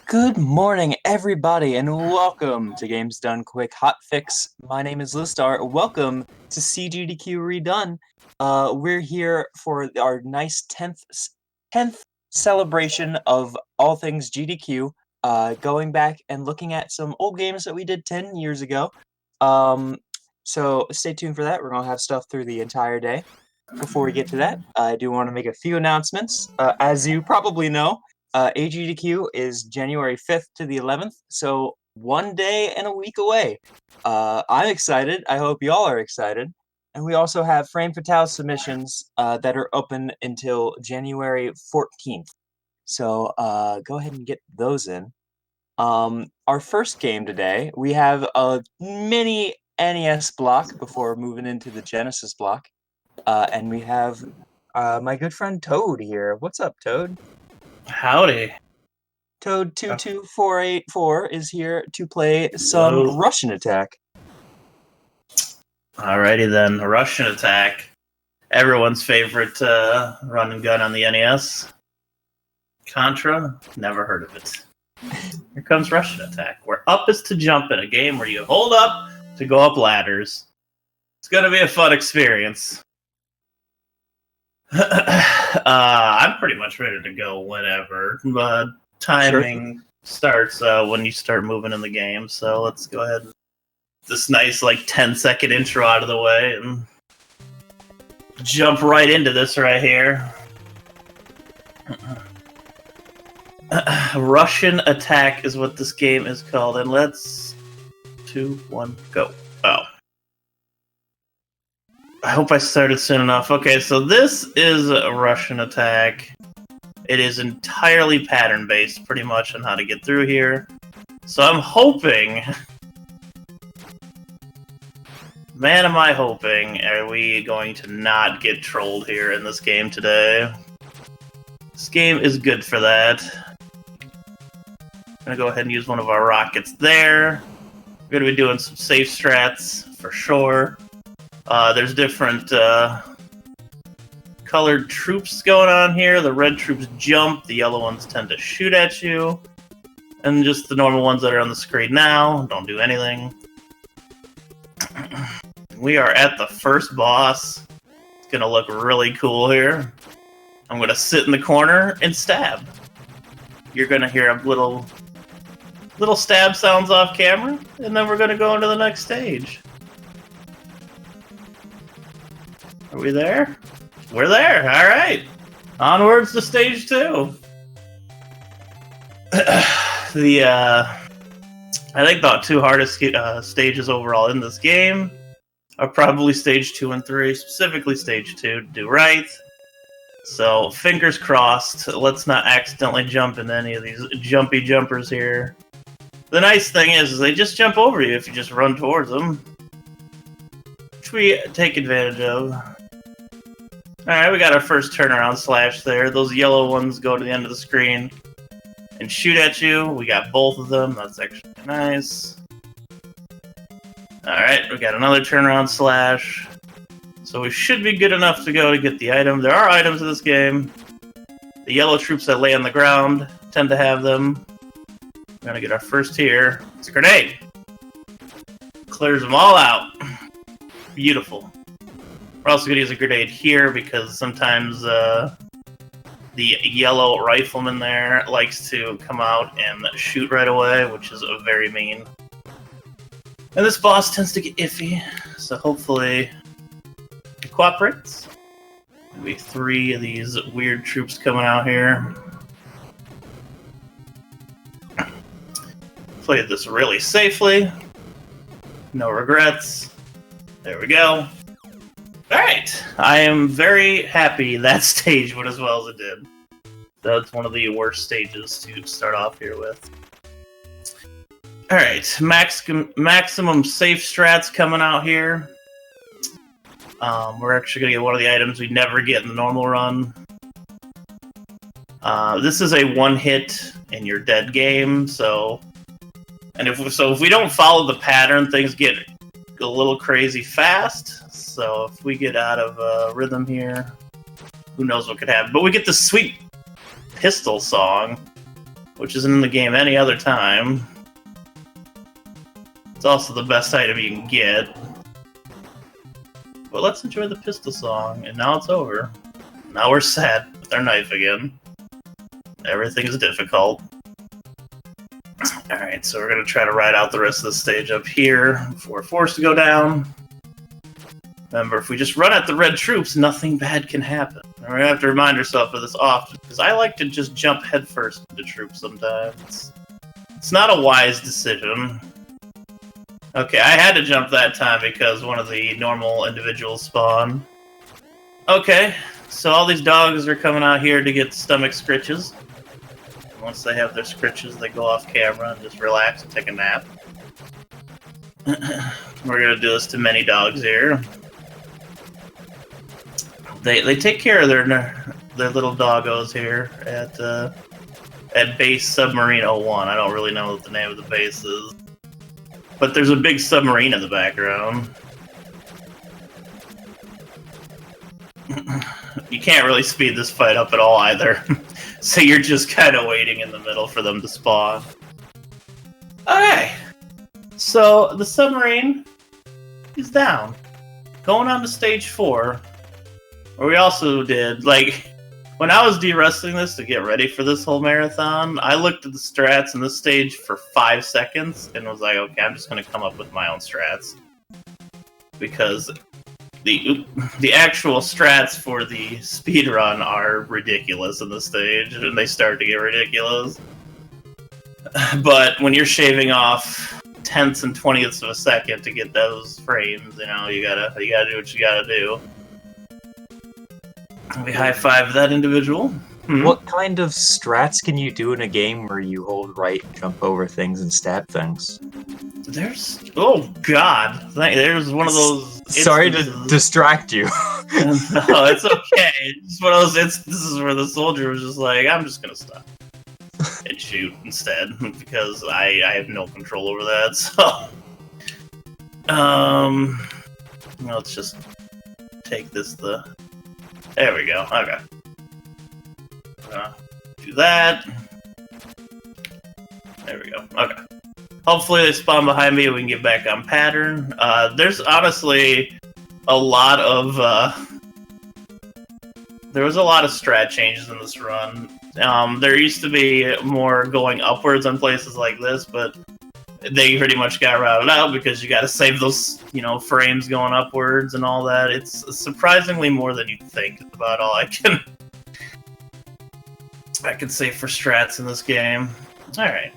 Good morning, everybody, and welcome to Games Done Quick Hot Fix. My name is Lizstar. Welcome to CGDQ Redone. We're here for our nice 10th celebration of all things GDQ, going back and looking at some old games that we did 10 years ago. So stay tuned for that. We're going to have stuff through the entire day. Before we get to that, I do want to make a few announcements. As you probably know, AGDQ is January 5th to the 11th, so one day and a week away. I'm excited. I hope y'all are excited. And we also have Frame Fatale submissions that are open until January 14th. So go ahead and get those in. Our first game today, we have a mini NES block before moving into the Genesis block. And we have my good friend Toad here. What's up, Toad? Howdy. Toad22484 is here to play some Hello. Russian Attack. Alrighty then, Russian Attack. Everyone's favorite run and gun on the NES. Contra, never heard of it. Here comes Russian Attack, where up is to jump in a game where you hold up to go up ladders. It's gonna be a fun experience. I'm pretty much ready to go whenever, but timing starts when you start moving in the game, so let's go ahead and this nice 10-second intro out of the way and jump right into this right here. Russian Attack is what this game is called, and let's 2, 1, go. Oh. I hope I started soon enough. Okay, so this is a Russian Attack. It is entirely pattern-based, pretty much, on how to get through here. So I'm hoping... Man, am I hoping, are we going to not get trolled here in this game today? This game is good for that. I'm going to go ahead and use one of our rockets there. We're going to be doing some safe strats, for sure. There's different colored troops going on here. The red troops jump, the yellow ones tend to shoot at you. And just the normal ones that are on the screen now don't do anything. We are at the first boss. It's gonna look really cool here. I'm gonna sit in the corner and stab. You're gonna hear a little stab sounds off camera, and then we're gonna go into the next stage. Are we there? We're there! Alright! Onwards to stage 2! I think the two hardest stages overall in this game are probably stage 2 and 3, specifically stage 2 to do right. So, fingers crossed, let's not accidentally jump into any of these jumpy jumpers here. The nice thing is they just jump over you if you just run towards them, which we take advantage of. Alright, we got our first turnaround slash there. Those yellow ones go to the end of the screen and shoot at you. We got both of them. That's actually nice. Alright, we got another turnaround slash. So we should be good enough to go to get the item. There are items in this game. The yellow troops that lay on the ground tend to have them. We're gonna get our first here. It's a grenade. Clears them all out. Beautiful. We're also going to use a grenade here because sometimes the yellow rifleman there likes to come out and shoot right away, which is very mean. And this boss tends to get iffy, so hopefully it cooperates. Maybe 3 of these weird troops coming out here. Played this really safely. No regrets. There we go. Alright, I am very happy that stage went as well as it did. That's one of the worst stages to start off here with. Alright, maximum safe strats coming out here. We're actually going to get one of the items we never get in the normal run. This is a one-hit and you're dead game, so... And if we don't follow the pattern, things get a little crazy fast. So if we get out of rhythm here, who knows what could happen. But we get this sweet pistol song. which isn't in the game any other time. It's also the best item you can get. But let's enjoy the pistol song, and now it's over. Now we're sad with our knife again. Everything is difficult. Alright, so we're going to try to ride out the rest of the stage up here before we're forced to go down. Remember, if we just run at the red troops, nothing bad can happen. And we're going to have to remind ourselves of this often, because I like to just jump headfirst into troops sometimes. It's not a wise decision. Okay, I had to jump that time because one of the normal individuals spawned. Okay, so all these dogs are coming out here to get stomach scritches. And once they have their scritches, they go off camera and just relax and take a nap. We're gonna do this to many dogs here. They take care of their little doggos here at base Submarine 01. I don't really know what the name of the base is. But there's a big submarine in the background. You can't really speed this fight up at all either. So you're just kind of waiting in the middle for them to spawn. Okay. So the submarine is down. Going on to stage 4. Where we also did, like, when I was de-wrestling this to get ready for this whole marathon, I looked at the strats in this stage for 5 seconds and was like, okay, I'm just going to come up with my own strats. Because the actual strats for the speedrun are ridiculous in this stage, and they start to get ridiculous. But when you're shaving off tenths and 20ths of a second to get those frames, you know, you gotta do what you gotta do. We high-five that individual. What kind of strats can you do in a game where you hold right, jump over things, and stab things? Oh god, there's one of those. Sorry to distract you. No, it's okay. It's one of those. This is where the soldier was just like, I'm just gonna stop and shoot instead because I have no control over that. So, let's just take this. There we go. Okay. Do that. There we go. Okay. Hopefully they spawn behind me and we can get back on pattern. There's honestly a lot of... there was a lot of strat changes in this run. There used to be more going upwards on places like this, but they pretty much got routed out because you got to save those, frames going upwards and all that. It's surprisingly more than you'd think. It's about all I can say for strats in this game. All right,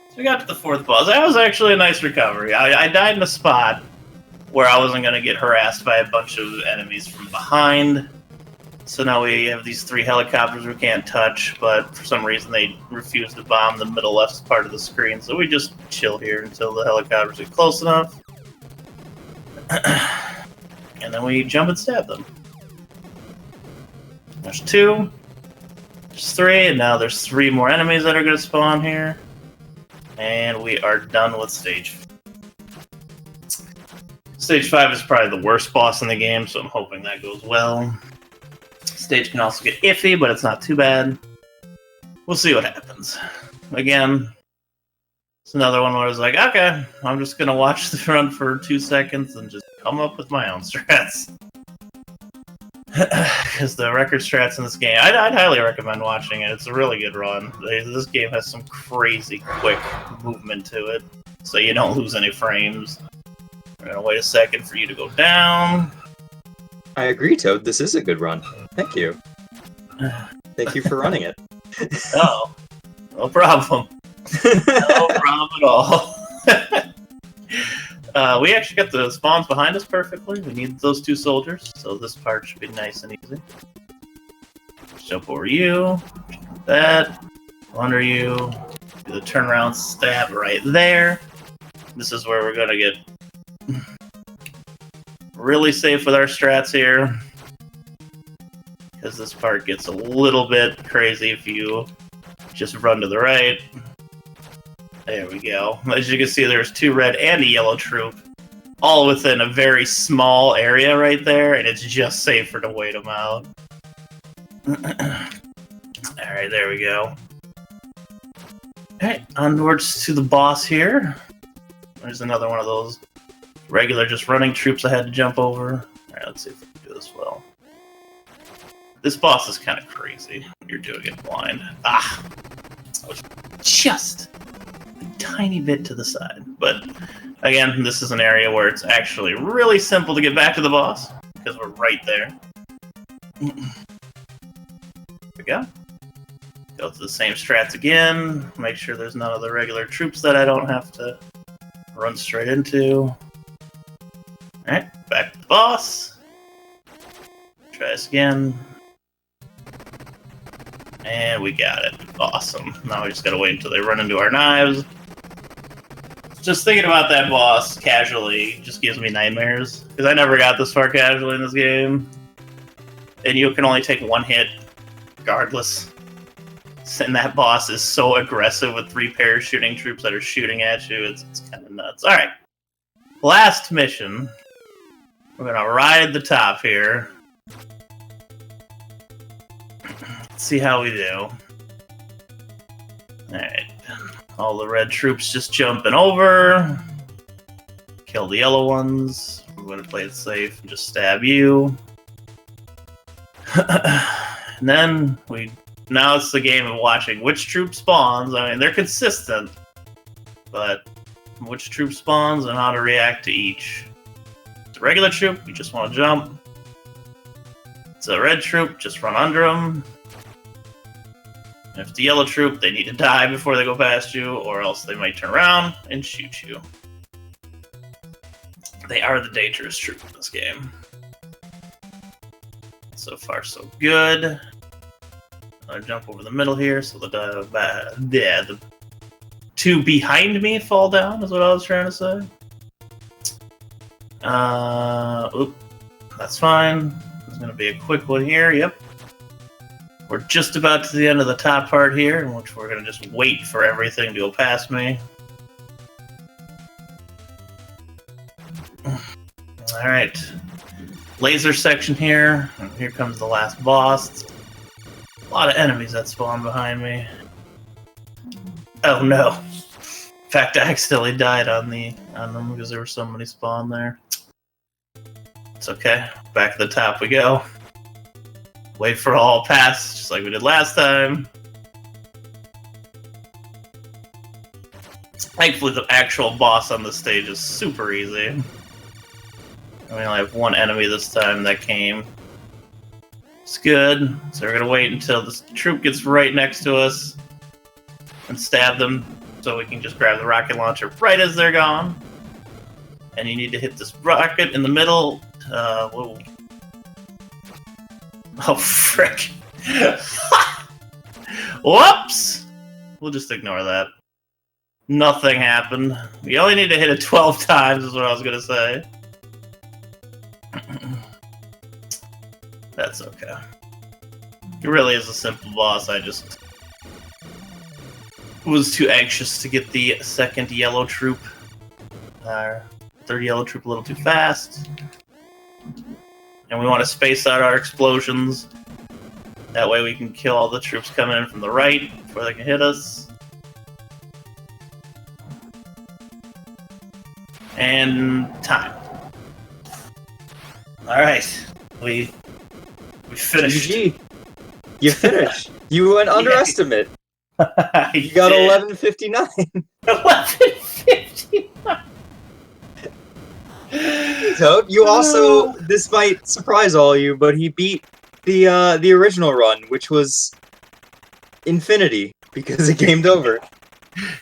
so we got to the 4th boss. That was actually a nice recovery. I died in a spot where I wasn't going to get harassed by a bunch of enemies from behind. So now we have these 3 helicopters we can't touch, but for some reason they refuse to bomb the middle left part of the screen, so we just chill here until the helicopters get close enough. And then we jump and stab them. There's 2. There's 3, and now there's 3 more enemies that are going to spawn here. And we are done with stage 5. Stage 5 is probably the worst boss in the game, so I'm hoping that goes well. Stage can also get iffy, but it's not too bad. We'll see what happens. Again, it's another one where I was like, okay, I'm just going to watch the run for 2 seconds and just come up with my own strats. Because the record strats in this game, I'd highly recommend watching it. It's a really good run. This game has some crazy quick movement to it, so you don't lose any frames. We're going to wait a second for you to go down. I agree, Toad. This is a good run. Thank you. Thank you for running it. Oh, no problem. No problem at all. We actually got the spawns behind us perfectly. We need those 2 soldiers, so this part should be nice and easy. Jump over you, jump that, under you, do the turnaround stab right there. This is where we're going to get really safe with our strats here, because this part gets a little bit crazy if you just run to the right. There we go. As you can see, there's 2 red and a yellow troop, all within a very small area right there, and it's just safer to wait them out. Alright, there we go. Alright, onwards to the boss here. There's another one of those regular just running troops I had to jump over. Alright, let's see if we can do this well. This boss is kind of crazy. You're doing it blind. Ah! I was just a tiny bit to the side. But, again, this is an area where it's actually really simple to get back to the boss, because we're right there. There we go. Go to the same strats again. Make sure there's none of the regular troops that I don't have to run straight into. Alright, back to the boss. Try this again. And we got it. Awesome. Now we just gotta wait until they run into our knives. Just thinking about that boss casually just gives me nightmares. Because I never got this far casually in this game. And you can only take one hit regardless. And that boss is so aggressive with 3 parachuting troops that are shooting at you. It's kind of nuts. Alright. Last mission. We're going to ride the top here. Let's see how we do. Alright. All the red troops just jumping over. Kill the yellow ones. We're going to play it safe and just stab you. And then now it's the game of watching which troop spawns. I mean, they're consistent, but which troop spawns and how to react to each. It's a regular troop, you just want to jump. It's a red troop, just run under them. And if it's a yellow troop, they need to die before they go past you, or else they might turn around and shoot you. They are the dangerous troop in this game. So far, so good. I'll jump over the middle here, so the 2 behind me fall down, is what I was trying to say. Oop, that's fine. There's going to be a quick one here, yep. We're just about to the end of the top part here, in which we're going to just wait for everything to go past me. Alright. Laser section here, and here comes the last boss. A lot of enemies that spawn behind me. Oh no. In fact, I accidentally died on them because there were so many spawn there. It's okay. Back to the top we go. Wait for all pass, just like we did last time. Thankfully, the actual boss on the stage is super easy. We only have one enemy this time that came. It's good. So we're going to wait until this troop gets right next to us and stab them so we can just grab the rocket launcher right as they're gone. And you need to hit this rocket in the middle. Whoa. Oh, frick. Whoops! We'll just ignore that. Nothing happened. We only need to hit it 12 times is what I was going to say. That's okay. It really is a simple boss. I just was too anxious to get the second yellow troop. Third yellow troop a little too fast. And we want to space out our explosions. That way we can kill all the troops coming in from the right before they can hit us. And time. Alright. We finished. GG. You finished. You went underestimate. You got 1159. 1159. Toad, you also, this might surprise all you, but he beat the original run, which was Infinity, because it gamed over.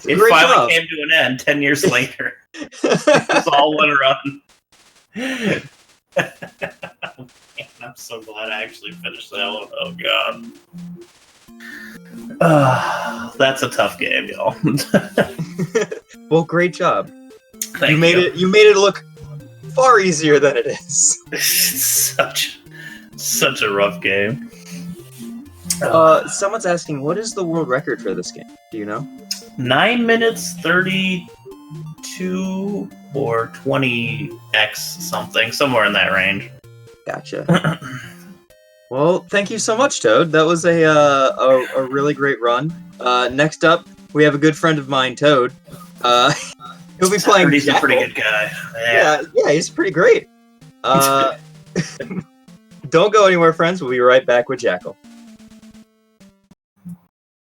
It finally came to an end 10 years later. It was all one run. I'm so glad I actually finished that one. Oh god. That's a tough game, y'all. Well, great job. Thank you made it look far easier than it is. such a rough game. Someone's asking, what is the world record for this game? Do you know? 9 minutes 32 or 20x something, somewhere in that range. Gotcha. Well, thank you so much, Toad. That was a really great run. Next up, we have a good friend of mine, Toad. He'll be playing He's a Jackal. pretty good guy. Yeah, he's pretty great. Don't go anywhere, friends. We'll be right back with Jackal.